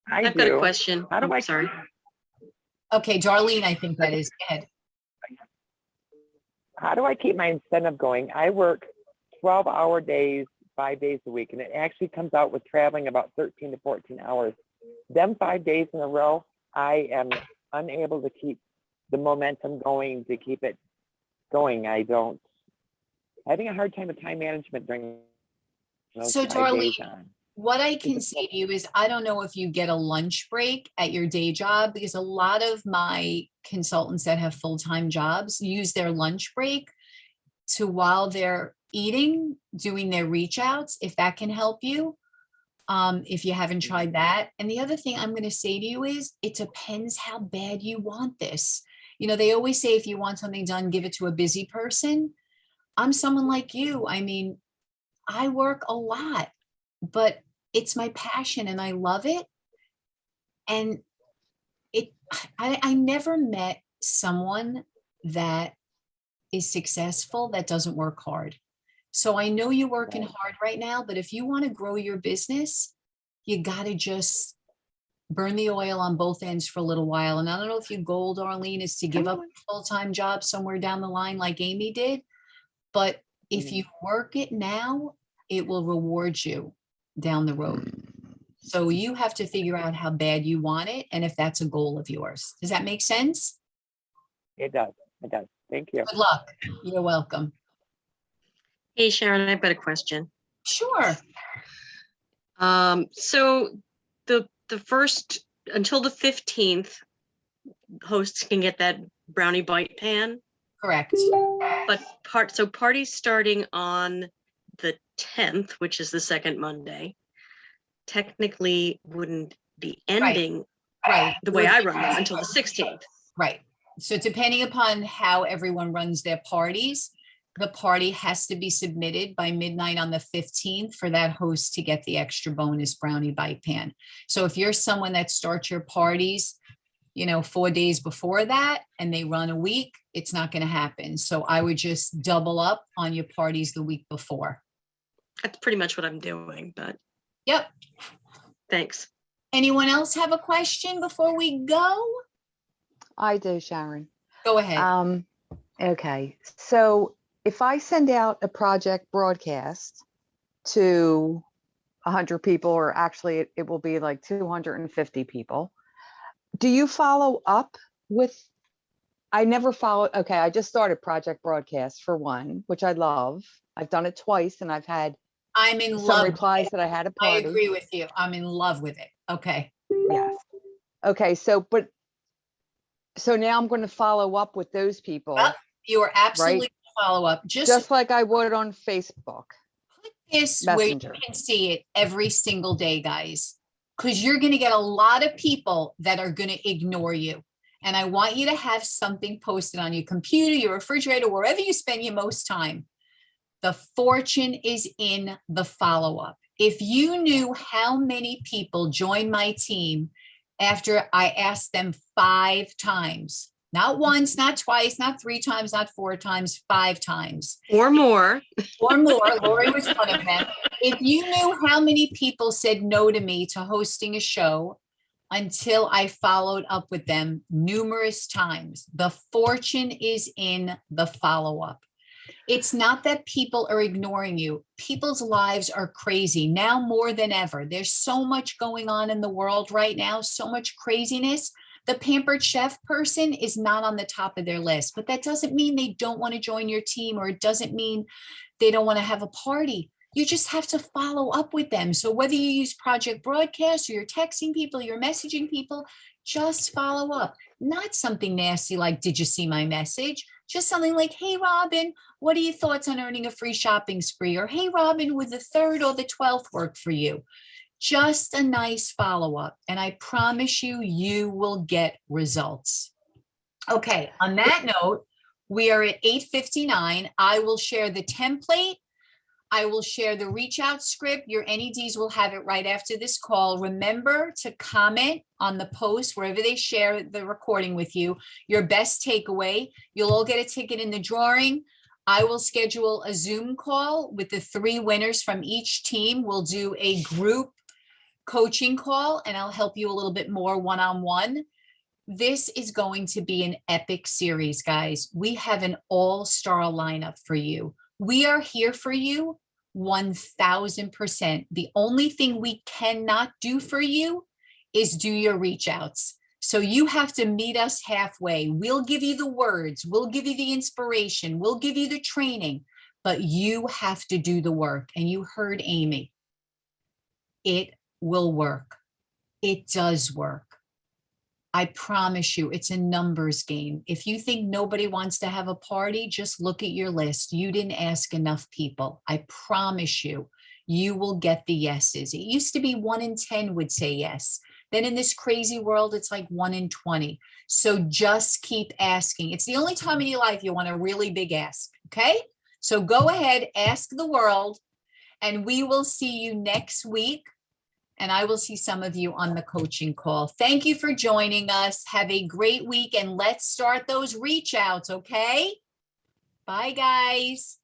Speaker 15: I've got a question.
Speaker 16: How do I?
Speaker 15: Sorry.
Speaker 2: Okay, Darlene, I think that is. Go ahead.
Speaker 16: How do I keep my incentive going? I work 12-hour days, 5 days a week, and it actually comes out with traveling about 13 to 14 hours. Them 5 days in a row, I am unable to keep the momentum going, to keep it going. Having a hard time with time management during those
Speaker 2: So
Speaker 16: 5
Speaker 2: Darlene,
Speaker 16: days on.
Speaker 2: what I can say to you is I don't know if you get a lunch break at your day job, because a lot of my consultants that have full-time jobs use their lunch break to, while they're eating, doing their reach outs, if that can help you, if you haven't tried that. And the other thing I'm going to say to you is it depends how bad you want this. They always say if you want something done, give it to a busy person. I'm someone like you. I mean, I work a lot, but it's my passion and I love it. And I never met someone that is successful that doesn't work hard. So I know you're working hard right now, but if you want to grow your business, you got to just burn the oil on both ends for a little while. And I don't know if your goal, Darlene, is to give up a full-time job somewhere down the line like Amy did, but if you work it now, it will reward you down the road. So you have to figure out how bad you want it and if that's a goal of yours. Does that make sense?
Speaker 16: It does. It does. Thank you.
Speaker 2: Good luck. You're welcome.
Speaker 15: Hey, Sharon, I've got a question.
Speaker 2: Sure.
Speaker 15: So the first, until the 15th, hosts can get that brownie bite pan.
Speaker 2: Correct.
Speaker 15: But parties starting on the 10th, which is the second Monday, technically wouldn't be ending the way I run them until the 16th.
Speaker 2: Right. So depending upon how everyone runs their parties, the party has to be submitted by midnight on the 15th for that host to get the extra bonus brownie bite pan. So if you're someone that starts your parties, 4 days before that and they run a week, it's not going to happen. So I would just double up on your parties the week before.
Speaker 15: That's pretty much what I'm doing, but.
Speaker 2: Yep.
Speaker 15: Thanks.
Speaker 2: Anyone else have a question before we go?
Speaker 17: I do, Sharon.
Speaker 2: Go ahead.
Speaker 17: Okay. So if I send out a project broadcast to 100 people, or actually it will be like 250 people, do you follow up with, I never followed, okay, I just started project broadcast for one, which I love. I've done it twice and I've had some replies that I had a party.
Speaker 2: I agree with you. I'm in love with it. Okay.
Speaker 17: Yes. Okay. So now I'm going to follow up with those people.
Speaker 2: You are absolutely follow up.
Speaker 17: Just like I would on Facebook.
Speaker 2: This way you can see it every single day, guys, because you're going to get a lot of people that are going to ignore you. And I want you to have something posted on your computer, your refrigerator, wherever you spend your most time. The fortune is in the follow-up. If you knew how many people joined my team after I asked them 5 times, Not once, not twice, not 3 times, not 4 times, 5 times.
Speaker 15: Or more.
Speaker 2: Or more. Lori was one of them. If you knew how many people said no to me to hosting a show until I followed up with them numerous times, the fortune is in the follow-up. It's not that people are ignoring you. People's lives are crazy now more than ever. There's so much going on in the world right now, so much craziness. The Pampered Chef person is not on the top of their list, but that doesn't mean they don't want to join your team, or it doesn't mean they don't want to have a party. You just have to follow up with them. So whether you use Project Broadcast or you're texting people, you're messaging people, just follow up. Not something nasty like, did you see my message? Just something like, hey, Robin, what are your thoughts on earning a free shopping spree? Or, hey, Robin, would the 3rd or the 12th work for you? Just a nice follow-up. And I promise you, you will get results. Okay, on that note, we are at 8:59. I will share the template. I will share the reach out script. Your NEDs will have it right after this call. Remember to comment on the post wherever they share the recording with you, your best takeaway. You'll all get a ticket in the drawing. I will schedule a Zoom call with the 3 winners from each team. We'll do a group coaching call, and I'll help you a little bit more one-on-one. This is going to be an epic series, guys. We have an all-star lineup for you. We are here for you 1000%. The only thing we cannot do for you is do your reach outs. So you have to meet us halfway. We'll give you the words, we'll give you the inspiration, we'll give you the training, but you have to do the work. And you heard Amy. It will work. It does work. I promise you, it's a numbers game. If you think nobody wants to have a party, just look at your list. You didn't ask enough people. I promise you, you will get the yeses. It used to be 1 in 10 would say yes. Then in this crazy world, it's like 1 in 20. So just keep asking. It's the only time in your life you want a really big ask, okay? So go ahead, ask the world, and we will see you next week. And I will see some of you on the coaching call. Thank you for joining us. Have a great week, and let's start those reach outs, okay? Bye, guys.